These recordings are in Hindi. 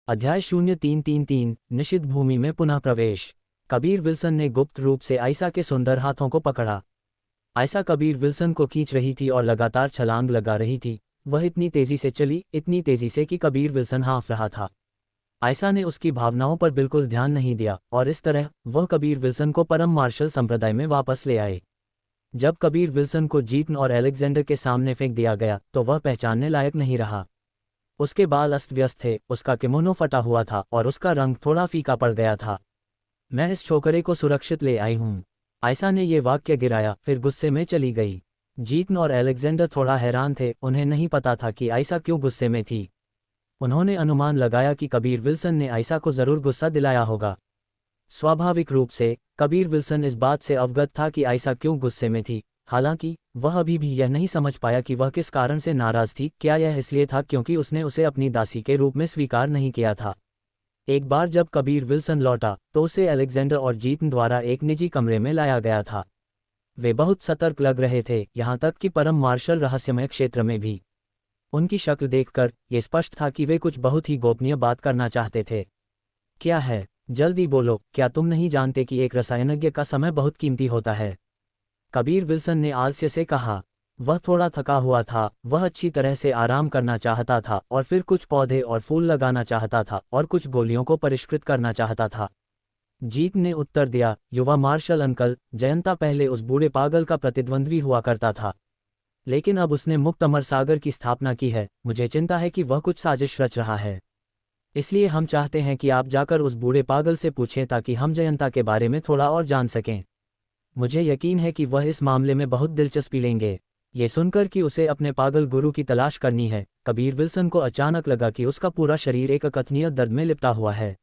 अध्याय 0333 निषिद्ध भूमि में पुनः प्रवेश। कबीर विल्सन ने गुप्त रूप से आयशा के सुंदर हाथों को पकड़ा। आयशा कबीर विल्सन को खींच रही थी और लगातार छलांग लगा रही थी। वह इतनी तेजी से चली, इतनी तेजी से कि कबीर विल्सन हाँफ रहा था। आयशा ने उसकी भावनाओं पर बिल्कुल ध्यान नहीं दिया और इस तरह वह कबीर विल्सन को परम मार्शल संप्रदाय में वापस ले आए। जब कबीर विल्सन को जीतन और अलेक्जेंडर के सामने फेंक दिया गया तो वह पहचानने लायक नहीं रहा। उसके बाल अस्त व्यस्त थे, उसका किमोनो फटा हुआ था और उसका रंग थोड़ा फीका पड़ गया था। मैं इस छोकरे को सुरक्षित ले आई हूँ, आयशा ने ये वाक्य गिराया, फिर गुस्से में चली गई। जीतन और अलेक्जेंडर थोड़ा हैरान थे, उन्हें नहीं पता था कि आयशा क्यों गुस्से में थी। उन्होंने अनुमान लगाया कि कबीर विल्सन ने आयशा को जरूर गुस्सा दिलाया होगा। स्वाभाविक रूप से कबीर विल्सन इस बात से अवगत था कि आयशा क्यों गुस्से में थी। हालांकि वह अभी भी यह नहीं समझ पाया कि वह किस कारण से नाराज थी। क्या यह इसलिए था क्योंकि उसने उसे अपनी दासी के रूप में स्वीकार नहीं किया था? एक बार जब कबीर विल्सन लौटा तो उसे अलेक्जेंडर और जीतन द्वारा एक निजी कमरे में लाया गया था। वे बहुत सतर्क लग रहे थे, यहाँ तक कि परम मार्शल रहस्यमय क्षेत्र में भी। उनकी शक्ल देखकर यह स्पष्ट था कि वे कुछ बहुत ही गोपनीय बात करना चाहते थे। क्या है? जल्दी बोलो, क्या तुम नहीं जानते कि एक रसायनज्ञ का समय बहुत कीमती होता है? कबीर विल्सन ने आलस्य से कहा। वह थोड़ा थका हुआ था, वह अच्छी तरह से आराम करना चाहता था और फिर कुछ पौधे और फूल लगाना चाहता था और कुछ गोलियों को परिष्कृत करना चाहता था। जीत ने उत्तर दिया, युवा मार्शल अंकल, जयंता पहले उस बूढ़े पागल का प्रतिद्वंद्वी हुआ करता था, लेकिन अब उसने मुक्त अमर सागर की स्थापना की है। मुझे चिंता है कि वह कुछ साजिश रच रहा है, इसलिए हम चाहते हैं कि आप जाकर उस बूढ़े पागल से पूछें ताकि हम जयंता के बारे में थोड़ा और जान सकें। मुझे यकीन है कि वह इस मामले में बहुत दिलचस्पी लेंगे। ये सुनकर कि उसे अपने पागल गुरु की तलाश करनी है, कबीर विल्सन को अचानक लगा कि उसका पूरा शरीर एक अकथनीय दर्द में लिपटा हुआ है।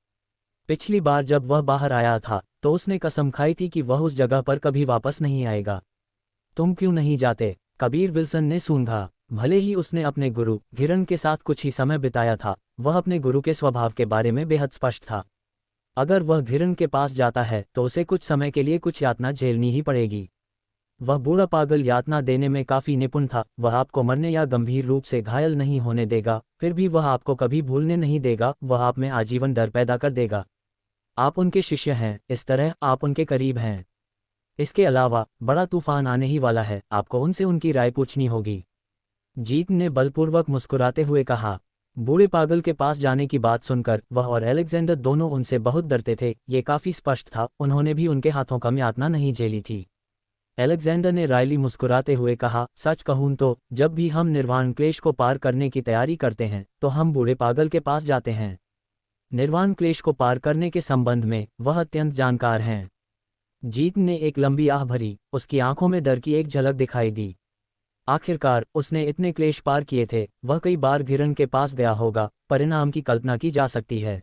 पिछली बार जब वह बाहर आया था तो उसने कसम खाई थी कि वह उस जगह पर कभी वापस नहीं आएगा। तुम क्यों नहीं जाते? कबीर विल्सन ने सूंघा। भले ही उसने अपने गुरु घिरन के साथ कुछ ही समय बिताया था, वह अपने गुरु के स्वभाव के बारे में बेहद स्पष्ट था। अगर वह घिरन के पास जाता है तो उसे कुछ समय के लिए कुछ यातना झेलनी ही पड़ेगी। वह बूढ़ा पागल यातना देने में काफी निपुण था। वह आपको मरने या गंभीर रूप से घायल नहीं होने देगा, फिर भी वह आपको कभी भूलने नहीं देगा। वह आप में आजीवन डर पैदा कर देगा। आप उनके शिष्य हैं, इस तरह आप उनके करीब हैं। इसके अलावा बड़ा तूफान आने ही वाला है, आपको उनसे उनकी राय पूछनी होगी। जीत ने बलपूर्वक मुस्कुराते हुए कहा। बूढ़े पागल के पास जाने की बात सुनकर वह और अलेक्जेंडर दोनों उनसे बहुत डरते थे। ये काफी स्पष्ट था, उन्होंने भी उनके हाथों कम यातना नहीं झेली थी। अलेक्जेंडर ने रायली मुस्कुराते हुए कहा, सच कहूं तो जब भी हम निर्वाण क्लेश को पार करने की तैयारी करते हैं तो हम बूढ़े पागल के पास जाते हैं। निर्वाण क्लेश को पार करने के संबंध में वह अत्यंत जानकार हैं। जीत ने एक लंबी आह भरी, उसकी आंखों में डर की एक झलक दिखाई दी। आखिरकार उसने इतने क्लेश पार किए थे, वह कई बार घिरन के पास गया होगा। परिणाम की कल्पना की जा सकती है।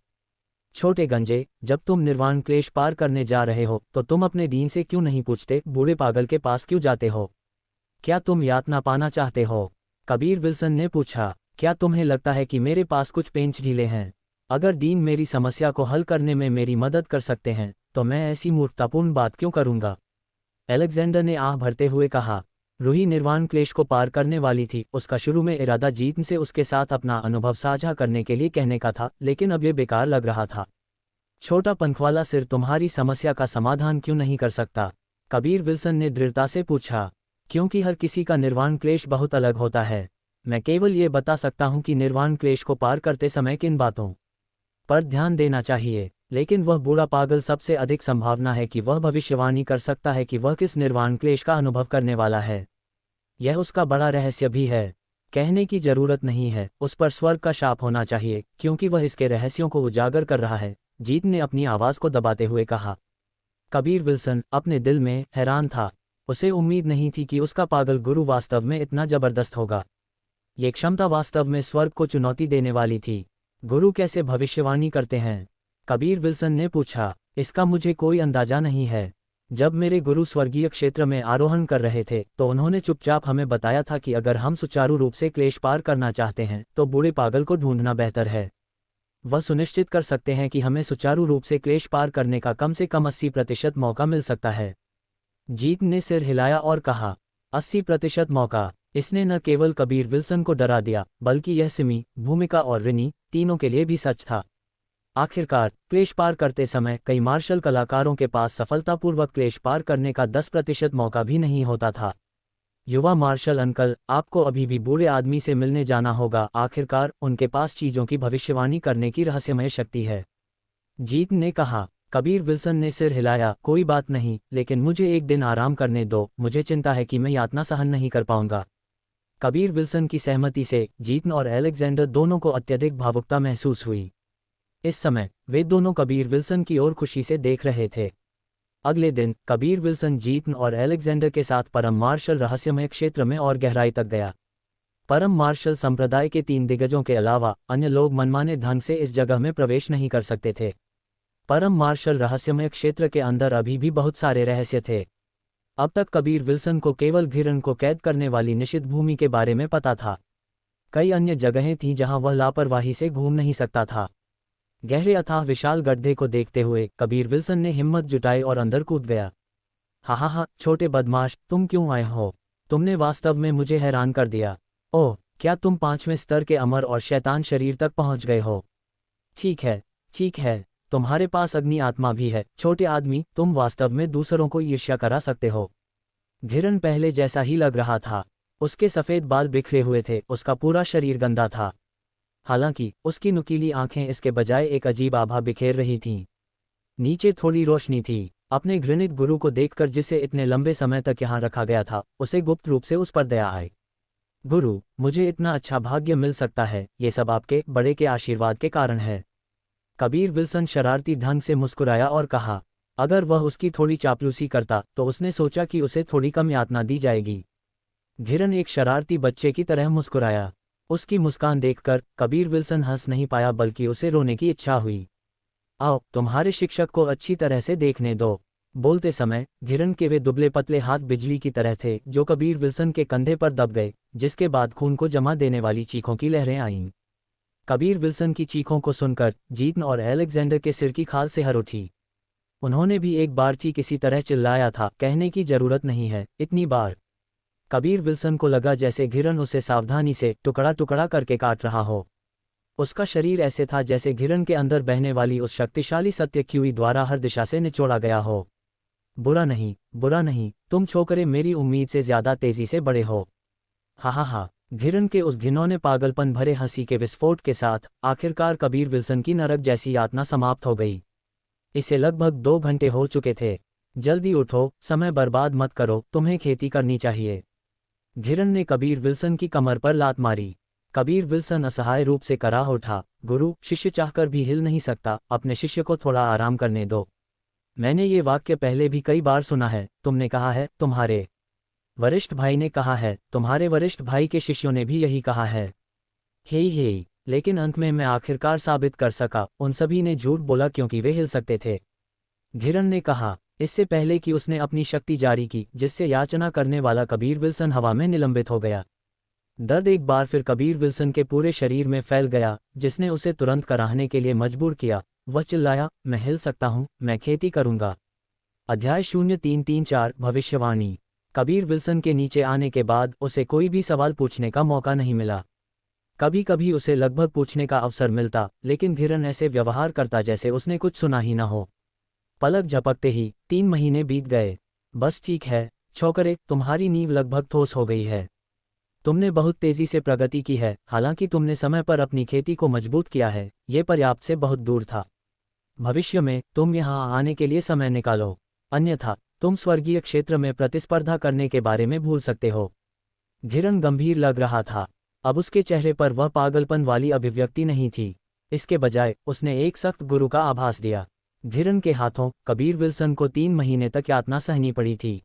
छोटे गंजे, जब तुम निर्वाण क्लेश पार करने जा रहे हो तो तुम अपने दीन से क्यों नहीं पूछते? बूढ़े पागल के पास क्यों जाते हो? क्या तुम यातना पाना चाहते हो? कबीर विल्सन ने पूछा। क्या तुम्हें लगता है कि मेरे पास कुछ पेंच ढीले हैं? अगर दीन मेरी समस्या को हल करने में मेरी मदद कर सकते हैं तो मैं ऐसी मूर्खतापूर्ण बात क्यों करूंगा? अलेक्जेंडर ने आह भरते हुए कहा। रूही निर्वाण क्लेश को पार करने वाली थी। उसका शुरू में इरादा जीतन से उसके साथ अपना अनुभव साझा करने के लिए कहने का था, लेकिन अब ये बेकार लग रहा था। छोटा पंखवाला सिर तुम्हारी समस्या का समाधान क्यों नहीं कर सकता? कबीर विल्सन ने दृढ़ता से पूछा। क्योंकि हर किसी का निर्वाण क्लेश बहुत अलग होता है। मैं केवल ये बता सकता हूँ कि निर्वाण क्लेश को पार करते समय किन बातों पर ध्यान देना चाहिए, लेकिन वह बूढ़ा पागल सबसे अधिक संभावना है कि वह भविष्यवाणी कर सकता है कि वह किस निर्वाण क्लेश का अनुभव करने वाला है। यह उसका बड़ा रहस्य भी है। कहने की जरूरत नहीं है, उस पर स्वर्ग का शाप होना चाहिए, क्योंकि वह इसके रहस्यों को उजागर कर रहा है। जीत ने अपनी आवाज को दबाते हुए कहा। कबीर विल्सन अपने दिल में हैरान था। उसे उम्मीद नहीं थी कि उसका पागल गुरु वास्तव में इतना जबरदस्त होगा। ये क्षमता वास्तव में स्वर्ग को चुनौती देने वाली थी। गुरु कैसे भविष्यवाणी करते हैं? कबीर विल्सन ने पूछा। इसका मुझे कोई अंदाजा नहीं है। जब मेरे गुरु स्वर्गीय क्षेत्र में आरोहण कर रहे थे तो उन्होंने चुपचाप हमें बताया था कि अगर हम सुचारू रूप से क्लेश पार करना चाहते हैं तो बूढ़े पागल को ढूंढना बेहतर है। वह सुनिश्चित कर सकते हैं कि हमें सुचारू रूप से क्लेश पार करने का कम से कम 80% मौका मिल सकता है। जीत ने सिर हिलाया और कहा, 80% मौका? इसने न केवल कबीर विल्सन को डरा दिया, बल्कि यह सिमी, भूमिका और रिनी तीनों के लिए भी सच था। आखिरकार क्लेश पार करते समय कई मार्शल कलाकारों के पास सफलतापूर्वक क्लेश पार करने का 10% मौका भी नहीं होता था। युवा मार्शल अंकल, आपको अभी भी बूढ़े आदमी से मिलने जाना होगा। आखिरकार उनके पास चीजों की भविष्यवाणी करने की रहस्यमय शक्ति है, जीत ने कहा। कबीर विल्सन ने सिर हिलाया, कोई बात नहीं, लेकिन मुझे एक दिन आराम करने दो, मुझे चिंता है कि मैं यातना सहन नहीं कर पाऊंगा। कबीर विल्सन की सहमति से जीत और अलेक्जेंडर दोनों को अत्यधिक भावुकता महसूस हुई। इस समय वे दोनों कबीर विल्सन की ओर खुशी से देख रहे थे। अगले दिन कबीर विल्सन जीतन और अलेक्जेंडर के साथ परम मार्शल रहस्यमय क्षेत्र में और गहराई तक गया। परम मार्शल संप्रदाय के 3 दिग्गजों के अलावा अन्य लोग मनमाने ढंग से इस जगह में प्रवेश नहीं कर सकते थे। परम मार्शल रहस्यमय क्षेत्र के अंदर अभी भी बहुत सारे रहस्य थे। अब तक कबीर विल्सन को केवल घिरन को कैद करने वाली निषिद्ध भूमि के बारे में पता था। कई अन्य जगहें थीं जहां वह लापरवाही से घूम नहीं सकता था। गहरे अथाह विशाल गड्ढे को देखते हुए कबीर विल्सन ने हिम्मत जुटाई और अंदर कूद गया। हा, छोटे बदमाश, तुम क्यों आए हो? तुमने वास्तव में मुझे हैरान कर दिया। ओह, क्या तुम 5वें स्तर के अमर और शैतान शरीर तक पहुंच गए हो? ठीक है, तुम्हारे पास अग्नि आत्मा भी है। छोटे आदमी, तुम वास्तव में दूसरों को ईर्ष्या करा सकते हो। घिरन पहले जैसा ही लग रहा था। उसके सफ़ेद बाल बिखरे हुए थे, उसका पूरा शरीर गंदा था। हालांकि उसकी नुकीली आंखें इसके बजाय एक अजीब आभा बिखेर रही थीं। नीचे थोड़ी रोशनी थी। अपने घृणित गुरु को देखकर, जिसे इतने लंबे समय तक यहाँ रखा गया था, उसे गुप्त रूप से उस पर दया आई। गुरु, मुझे इतना अच्छा भाग्य मिल सकता है, ये सब आपके बड़े के आशीर्वाद के कारण है। कबीर विल्सन शरारती ढंग से मुस्कुराया और कहा। अगर वह उसकी थोड़ी चापलूसी करता तो उसने सोचा कि उसे थोड़ी कम यातना दी जाएगी। घिरन एक शरारती बच्चे की तरह मुस्कुराया। उसकी मुस्कान देखकर कबीर विल्सन हंस नहीं पाया, बल्कि उसे रोने की इच्छा हुई। आओ, तुम्हारे शिक्षक को अच्छी तरह से देखने दो। बोलते समय घिरन के वे दुबले पतले हाथ बिजली की तरह थे, जो कबीर विल्सन के कंधे पर दब गए, जिसके बाद खून को जमा देने वाली चीखों की लहरें आईं। कबीर विल्सन की चीखों को सुनकर जीतन और अलेक्जेंडर के सिर की खाल सिहर उठी। उन्होंने भी एक बार ठीक इसी तरह चिल्लाया था, कहने की जरूरत नहीं है, इतनी बार। कबीर विल्सन को लगा जैसे घिरन उसे सावधानी से टुकड़ा टुकड़ा करके काट रहा हो। उसका शरीर ऐसे था जैसे घिरन के अंदर बहने वाली उस शक्तिशाली सत्य क्यूई द्वारा हर दिशा से निचोड़ा गया हो। बुरा नहीं, तुम छोकरे मेरी उम्मीद से ज्यादा तेजी से बड़े हो। हा, घिरन के उस घिनौने पागलपन भरे हंसी के विस्फोट के साथ आखिरकार कबीर विल्सन की नरक जैसी यातना समाप्त हो गई। इसे लगभग 2 घंटे हो चुके थे। जल्दी उठो, समय बर्बाद मत करो, तुम्हें खेती करनी चाहिए। घिरन ने कबीर विल्सन की कमर पर लात मारी। कबीर विल्सन असहाय रूप से कराह उठा। गुरु, शिष्य चाहकर भी हिल नहीं सकता, अपने शिष्य को थोड़ा आराम करने दो। मैंने ये वाक्य पहले भी कई बार सुना है। तुमने कहा है, तुम्हारे वरिष्ठ भाई ने कहा है, तुम्हारे वरिष्ठ भाई के शिष्यों ने भी यही कहा है। हे, लेकिन अंत में मैं आखिरकार साबित कर सका, उन सभी ने झूठ बोला क्योंकि वे हिल सकते थे। घिरन ने कहा, इससे पहले कि उसने अपनी शक्ति जारी की, जिससे याचना करने वाला कबीर विल्सन हवा में निलंबित हो गया। दर्द एक बार फिर कबीर विल्सन के पूरे शरीर में फैल गया, जिसने उसे तुरंत कराहने के लिए मजबूर किया। वह चिल्लाया, मैं हिल सकता हूँ, मैं खेती करूंगा। अध्याय 0334 भविष्यवाणी। कबीर विल्सन के नीचे आने के बाद उसे कोई भी सवाल पूछने का मौका नहीं मिला। कभी कभी उसे लगभग पूछने का अवसर मिलता, लेकिन घिरन ऐसे व्यवहार करता जैसे उसने कुछ सुना ही न हो। पलक झपकते ही 3 महीने बीत गए। बस ठीक है छोकरे, तुम्हारी नींव लगभग ठोस हो गई है। तुमने बहुत तेजी से प्रगति की है। हालांकि तुमने समय पर अपनी खेती को मजबूत किया है, ये पर्याप्त से बहुत दूर था। भविष्य में तुम यहाँ आने के लिए समय निकालो, अन्यथा तुम स्वर्गीय क्षेत्र में प्रतिस्पर्धा करने के बारे में भूल सकते हो। घिरन गंभीर लग रहा था। अब उसके चेहरे पर वह पागलपन वाली अभिव्यक्ति नहीं थी। इसके बजाय उसने एक सख्त गुरु का आभास दिया। घिरन के हाथों कबीर विल्सन को 3 महीने तक यातना सहनी पड़ी थी,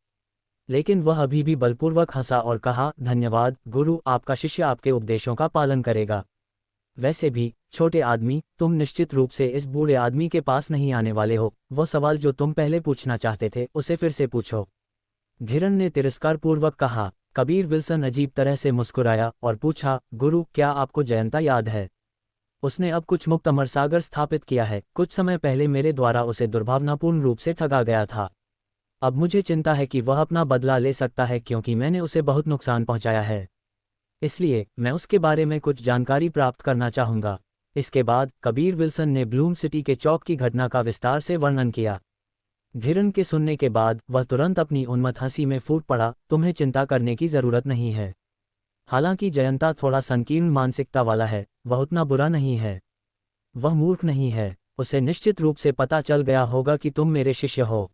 लेकिन वह अभी भी बलपूर्वक हंसा और कहा, धन्यवाद गुरु, आपका शिष्य आपके उपदेशों का पालन करेगा। वैसे भी छोटे आदमी, तुम निश्चित रूप से इस बूढ़े आदमी के पास नहीं आने वाले हो। वो सवाल जो तुम पहले पूछना चाहते थे, उसे फिर से पूछो। घिरन ने तिरस्कारपूर्वक कहा। कबीर विल्सन अजीब तरह से मुस्कुराया और पूछा, गुरु, क्या आपको जयंता याद है? उसने अब कुछ मुक्त अमर सागर स्थापित किया है। कुछ समय पहले मेरे द्वारा उसे दुर्भावनापूर्ण रूप से ठगा गया था। अब मुझे चिंता है कि वह अपना बदला ले सकता है, क्योंकि मैंने उसे बहुत नुकसान पहुंचाया है। इसलिए मैं उसके बारे में कुछ जानकारी प्राप्त करना चाहूँगा। इसके बाद कबीर विल्सन ने ब्लूम सिटी के चौक की घटना का विस्तार से वर्णन किया। घिरन के सुनने के बाद वह तुरंत अपनी उन्मत्त हंसी में फूट पड़ा। तुम्हें चिंता करने की जरूरत नहीं है। हालांकि जयंता थोड़ा संकीर्ण मानसिकता वाला है, वह उतना बुरा नहीं है। वह मूर्ख नहीं है। उसे निश्चित रूप से पता चल गया होगा कि तुम मेरे शिष्य हो।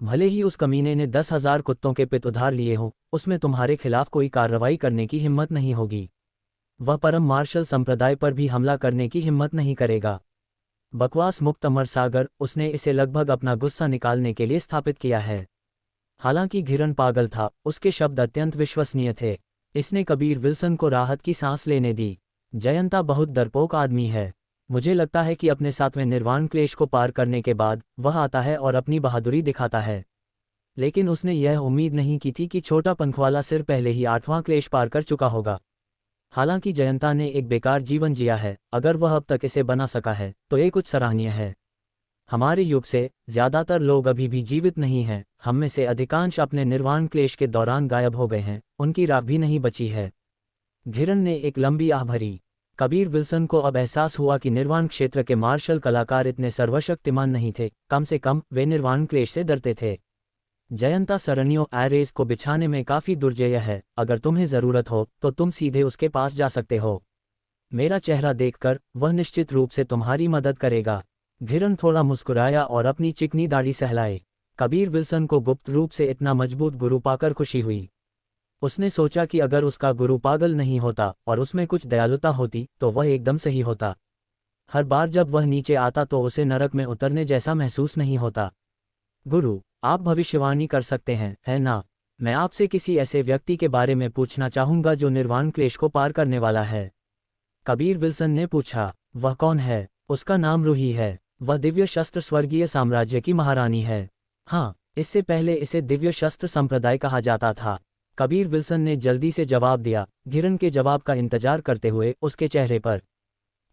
भले ही उस कमीने ने 10,000 कुत्तों के पित उधार लिए हों, उसमें तुम्हारे खिलाफ कोई कार्रवाई करने की हिम्मत नहीं होगी। वह परम मार्शल संप्रदाय पर भी हमला करने की हिम्मत नहीं करेगा। बकवास मुक्त अमर सागर, उसने इसे लगभग अपना गुस्सा निकालने के लिए स्थापित किया है। हालांकि घिरन पागल था, उसके शब्द अत्यंत विश्वसनीय थे। इसने कबीर विल्सन को राहत की सांस लेने दी। जयंता बहुत डरपोक आदमी है। मुझे लगता है कि अपने 7वें निर्वाण क्लेश को पार करने के बाद वह आता है और अपनी बहादुरी दिखाता है। लेकिन उसने यह उम्मीद नहीं की थी कि छोटा पंखवाला सिर पहले ही 8वां क्लेश पार कर चुका होगा। हालांकि जयंता ने एक बेकार जीवन जिया है, अगर वह अब तक इसे बना सका है तो ये कुछ सराहनीय है। हमारे युग से ज़्यादातर लोग अभी भी जीवित नहीं हैं। हम में से अधिकांश अपने निर्वाण क्लेश के दौरान गायब हो गए हैं, उनकी राख भी नहीं बची है। घिरन ने एक लंबी आह भरी। कबीर विल्सन को अब एहसास हुआ कि निर्वाण क्षेत्र के मार्शल कलाकार इतने सर्वशक्तिमान नहीं थे, कम से कम वे निर्वाण क्लेश से डरते थे। जयंता सरणियों एरेस को बिछाने में काफ़ी दुर्जेय है। अगर तुम्हें ज़रूरत हो तो तुम सीधे उसके पास जा सकते हो। मेरा चेहरा देखकर वह निश्चित रूप से तुम्हारी मदद करेगा। घिरन थोड़ा मुस्कुराया और अपनी चिकनी दाढ़ी सहलाए। कबीर विल्सन को गुप्त रूप से इतना मजबूत गुरु पाकर खुशी हुई। उसने सोचा कि अगर उसका गुरु पागल नहीं होता और उसमें कुछ दयालुता होती तो वह एकदम सही होता। हर बार जब वह नीचे आता तो उसे नरक में उतरने जैसा महसूस नहीं होता। गुरु, आप भविष्यवाणी कर सकते हैं, है ना? मैं आपसे किसी ऐसे व्यक्ति के बारे में पूछना चाहूँगा जो निर्वाण क्लेश को पार करने वाला है। कबीर विल्सन ने पूछा। वह कौन है? उसका नाम रूही है। वह दिव्य शस्त्र स्वर्गीय साम्राज्य की महारानी है। हाँ, इससे पहले इसे दिव्य शस्त्र संप्रदाय कहा जाता था। कबीर विल्सन ने जल्दी से जवाब दिया, घिरन के जवाब का इंतजार करते हुए उसके चेहरे पर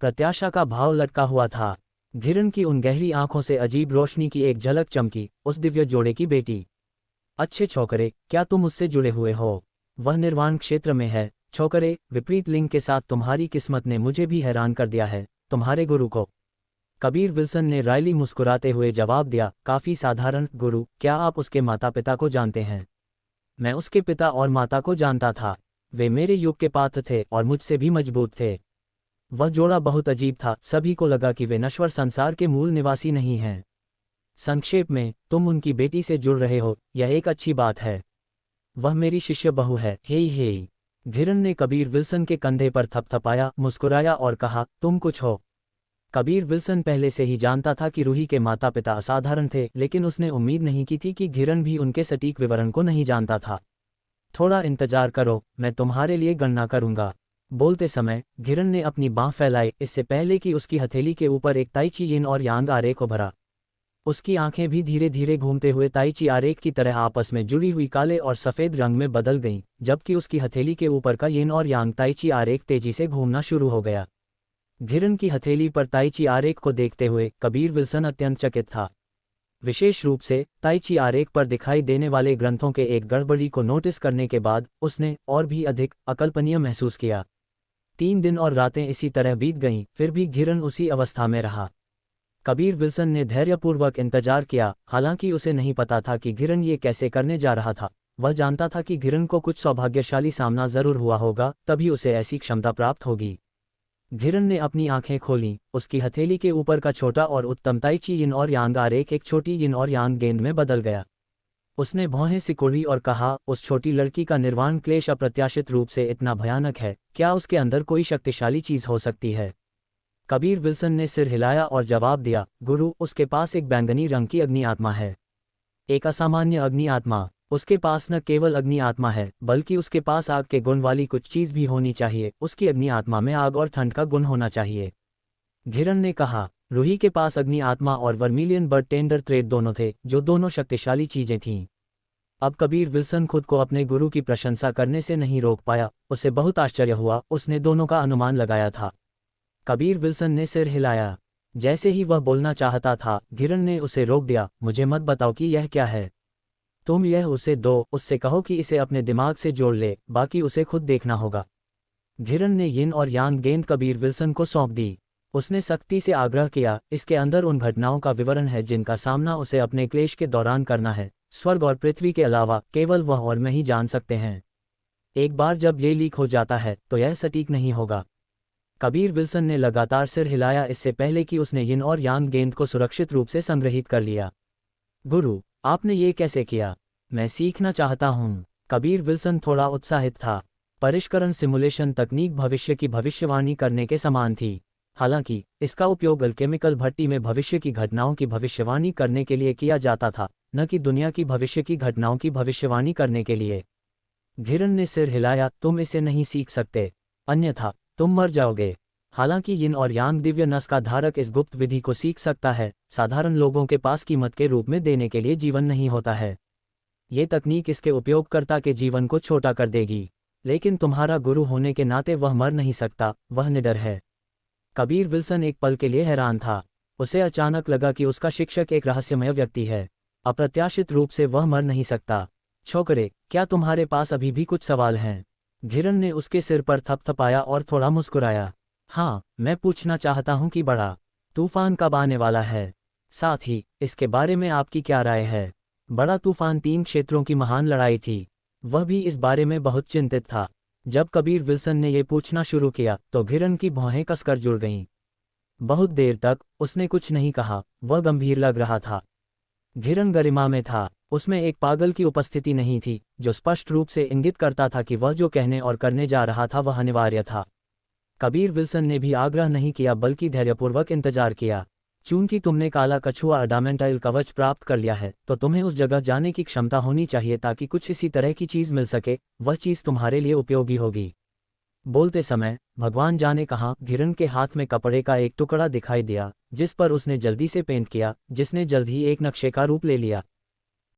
प्रत्याशा का भाव लटका हुआ था। घिरन की उन गहरी आंखों से अजीब रोशनी की एक झलक चमकी। उस दिव्य जोड़े की बेटी। अच्छे छोकरे, क्या तुम उससे जुड़े हुए हो? वह निर्वाण क्षेत्र में है। छोकरे, विपरीत लिंग के साथ तुम्हारी किस्मत ने मुझे भी हैरान कर दिया है। तुम्हारे गुरु को? कबीर विल्सन ने रायली मुस्कुराते हुए जवाब दिया, काफ़ी साधारण गुरु। क्या आप उसके माता पिता को जानते हैं? मैं उसके पिता और माता को जानता था। वे मेरे युग के पात्र थे और मुझसे भी मजबूत थे। वह जोड़ा बहुत अजीब था। सभी को लगा कि वे नश्वर संसार के मूल निवासी नहीं हैं। संक्षेप में, तुम उनकी बेटी से जुड़ रहे हो, यह एक अच्छी बात है। वह मेरी शिष्य बहू है। हे। घिरन ने कबीर विल्सन के कंधे पर थपथपाया, मुस्कुराया और कहा, तुम कुछ हो। कबीर विल्सन पहले से ही जानता था कि रूही के माता पिता असाधारण थे, लेकिन उसने उम्मीद नहीं की थी कि घिरन भी उनके सटीक विवरण को नहीं जानता था। थोड़ा इंतजार करो, मैं तुम्हारे लिए गणना करूंगा। बोलते समय घिरन ने अपनी बाँह फैलाई, इससे पहले कि उसकी हथेली के ऊपर एक ताइची यिन और यांग आरेख उभरा। उसकी आंखें भी धीरे धीरे घूमते हुए ताइची आरेख की तरह आपस में जुड़ी हुई काले और सफ़ेद रंग में बदल गईं, जबकि उसकी हथेली के ऊपर का यिन और यांग ताइची आरेख तेजी से घूमना शुरू हो गया। घिरन की हथेली पर ताइची आरेख को देखते हुए कबीर विल्सन अत्यंत चकित था। विशेष रूप से ताइची आरेख पर दिखाई देने वाले ग्रंथों के एक गड़बड़ी को नोटिस करने के बाद उसने और भी अधिक अकल्पनीय महसूस किया। 3 दिन और रातें इसी तरह बीत गईं, फिर भी घिरन उसी अवस्था में रहा। कबीर विल्सन ने धैर्यपूर्वक इंतजार किया। हालांकि उसे नहीं पता था कि घिरन ये कैसे करने जा रहा था। वह जानता था कि घिरन को कुछ सौभाग्यशाली सामना जरूर हुआ होगा, तभी उसे ऐसी क्षमता प्राप्त होगी। घिरन ने अपनी आंखें खोलीं। उसकी हथेली के ऊपर का छोटा और उत्तम ताइची यिन और यांग आरेख एक छोटी यिन और यांग गेंद में बदल गया। उसने भौहें सिकोड़ी और कहा, उस छोटी लड़की का निर्वाण क्लेश अप्रत्याशित रूप से इतना भयानक है। क्या उसके अंदर कोई शक्तिशाली चीज हो सकती है? कबीर विल्सन ने सिर हिलाया और जवाब दिया, गुरु, उसके पास एक बैंगनी रंग की अग्नि आत्मा है। एक असामान्य अग्नि आत्मा। उसके पास न केवल अग्नि आत्मा है, बल्कि उसके पास आग के गुण वाली कुछ चीज भी होनी चाहिए। उसकी अग्नि आत्मा में आग और ठंड का गुण होना चाहिए। घिरन ने कहा, रूही के पास अग्नि आत्मा और वर्मिलियन बर्ड टेंडर थ्रेड दोनों थे, जो दोनों शक्तिशाली चीजें थीं। अब कबीर विल्सन खुद को अपने गुरु की प्रशंसा करने से नहीं रोक पाया। उसे बहुत आश्चर्य हुआ। उसने दोनों का अनुमान लगाया था। कबीर विल्सन ने सिर हिलाया। जैसे ही वह बोलना चाहता था, घिरन ने उसे रोक दिया। मुझे मत बताओ कि यह क्या है। तुम यह उसे दो, उससे कहो कि इसे अपने दिमाग से जोड़ ले, बाकी उसे खुद देखना होगा। घिरन ने यिन और यांग गेंद कबीर विल्सन को सौंप दी। उसने सख्ती से आग्रह किया, इसके अंदर उन घटनाओं का विवरण है जिनका सामना उसे अपने क्लेश के दौरान करना है। स्वर्ग और पृथ्वी के अलावा केवल वह और मैं ही जान सकते हैं। एक बार जब ये लीक हो जाता है तो यह सटीक नहीं होगा। कबीर विल्सन ने लगातार सिर हिलाया, इससे पहले कि उसने यिन और यांग गेंद को सुरक्षित रूप से संग्रहित कर लिया। गुरु, आपने ये कैसे किया? मैं सीखना चाहता हूँ। कबीर विल्सन थोड़ा उत्साहित था। परिष्करण सिमुलेशन तकनीक भविष्य की भविष्यवाणी करने के समान थी। हालांकि इसका उपयोग अल्केमिकल भट्टी में भविष्य की घटनाओं की भविष्यवाणी करने के लिए किया जाता था, न कि दुनिया की भविष्य की घटनाओं की भविष्यवाणी करने के लिए। घिरन ने सिर हिलाया, तुम इसे नहीं सीख सकते, अन्यथा तुम मर जाओगे। हालांकि यिन और यांग दिव्य नस का धारक इस गुप्त विधि को सीख सकता है, साधारण लोगों के पास कीमत के रूप में देने के लिए जीवन नहीं होता है। ये तकनीक इसके उपयोगकर्ता के जीवन को छोटा कर देगी, लेकिन तुम्हारा गुरु होने के नाते वह मर नहीं सकता, वह निडर है। कबीर विल्सन एक पल के लिए हैरान था। उसे अचानक लगा कि उसका शिक्षक एक रहस्यमय व्यक्ति है। अप्रत्याशित रूप से वह मर नहीं सकता। छोकरे, क्या तुम्हारे पास अभी भी कुछ सवाल हैं? घिरन ने उसके सिर पर थपथपाया और थोड़ा मुस्कुराया। हाँ, मैं पूछना चाहता हूँ कि बड़ा तूफान कब आने वाला है? साथ ही इसके बारे में आपकी क्या राय है? बड़ा तूफान 3 क्षेत्रों की महान लड़ाई थी। वह भी इस बारे में बहुत चिंतित था। जब कबीर विल्सन ने ये पूछना शुरू किया तो घिरन की भौहें कसकर जुड़ गईं। बहुत देर तक उसने कुछ नहीं कहा, वह गंभीर लग रहा था। घिरन गरिमा में था, उसमें एक पागल की उपस्थिति नहीं थी जो स्पष्ट रूप से इंगित करता था कि वह जो कहने और करने जा रहा था वह अनिवार्य था। कबीर विल्सन ने भी आग्रह नहीं किया बल्कि धैर्यपूर्वक इंतजार किया। चूंकि तुमने काला कछुआ अडामेंटाइल कवच प्राप्त कर लिया है तो तुम्हें उस जगह जाने की क्षमता होनी चाहिए ताकि कुछ इसी तरह की चीज़ मिल सके, वह चीज़ तुम्हारे लिए उपयोगी होगी। बोलते समय भगवान जाने कहाँ घिरन के हाथ में कपड़े का एक टुकड़ा दिखाई दिया जिस पर उसने जल्दी से पेंट किया, जिसने जल्द ही एक नक्शे का रूप ले लिया।